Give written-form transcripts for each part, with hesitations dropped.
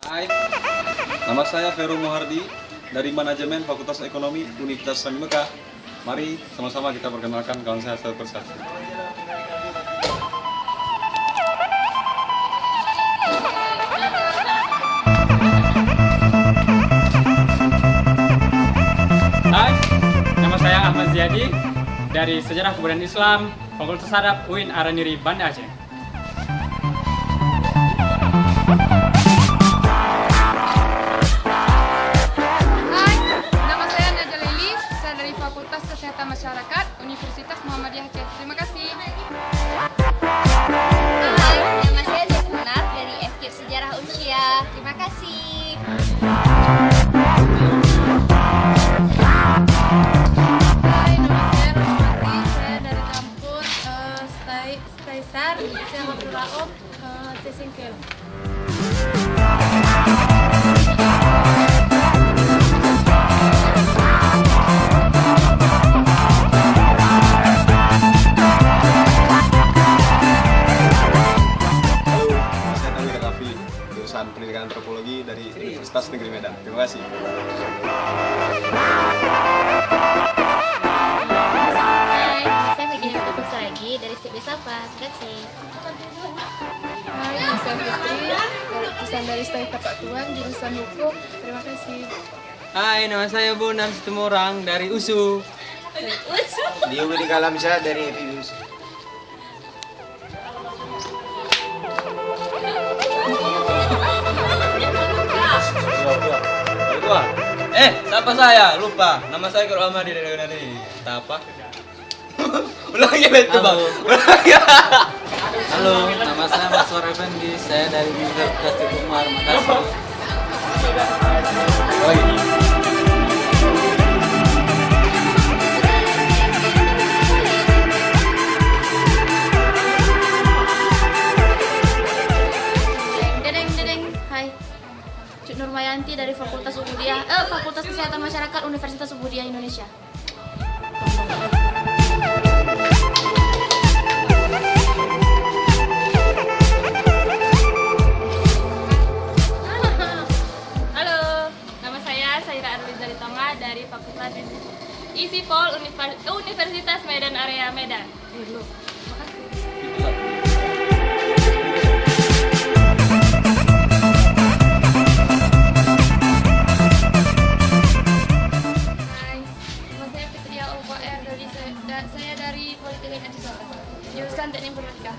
Hai, nama saya Vero Mohardi dari Manajemen Fakultas Ekonomi Universitas Islam Mekah. Mari sama-sama kita perkenalkan kawan saya satu persatu. Hai, nama saya Ahmad Ziyadi dari Sejarah Kebudayaan Islam Fakultas Arab UIN Araniri, Banda Aceh. Hai, nama saya Nadia Lili, saya dari Fakultas Kesehatan Masyarakat Universitas Muhammadiyah Aceh. Terima kasih. Hai, nama saya Zainab dari FK Sejarah Uncia. Terima kasih. Hai, nama saya Rosmati, saya dari kampus Staisar, saya Abdul Rauf, Cesingkil. Halo, saya Tauhid Raffi, jurusan Pendidikan Antropologi dari Universitas Negeri Medan. Terima kasih. Hai, saya Megina Putus lagi dari Stip Sapa. Terima kasih. Hai, nama saya Fitri, lulusan dari Stai Tapak Tuan, jurusan Hukum. Terima kasih. Hai, nama saya Bonam Situmorang dari USU. Dio Budi Kalamsyah dari FIBUS. Siapa saya? Lupa. Nama saya Kero Ahmadi dari UNAD. Apa? Ulangi itu, Bang. Halo, nama saya Maswar Effendi. Saya dari Universitas Teguh Umar, Makassar. Lagi. Dedeng. Hai. Cuk Nurmayanti dari Fakultas Kesehatan Masyarakat Universitas Ubudiyah Indonesia. Halo, nama saya Saira Arliza dari Tonga dari Fakultas ISIPOL Universitas Medan Area Medan. Hai, nama saya Fitria Ulfaer dari saya dari Politeknik Aceh Selatan, jurusan Teknik Informatika.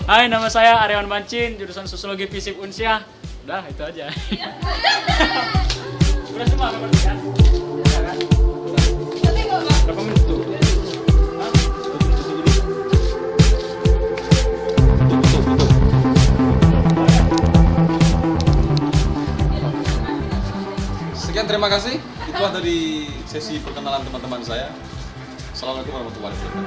Hai, nama saya Aryawan Bancin, jurusan Sosiologi Fisip Unsia. Udah, itu aja. Udah semua kan? Udah kan? Berapa menit tuh? Hah? Sekian, terima kasih. Itulah dari sesi perkenalan teman-teman saya. Assalamualaikum warahmatullahi wabarakatuh.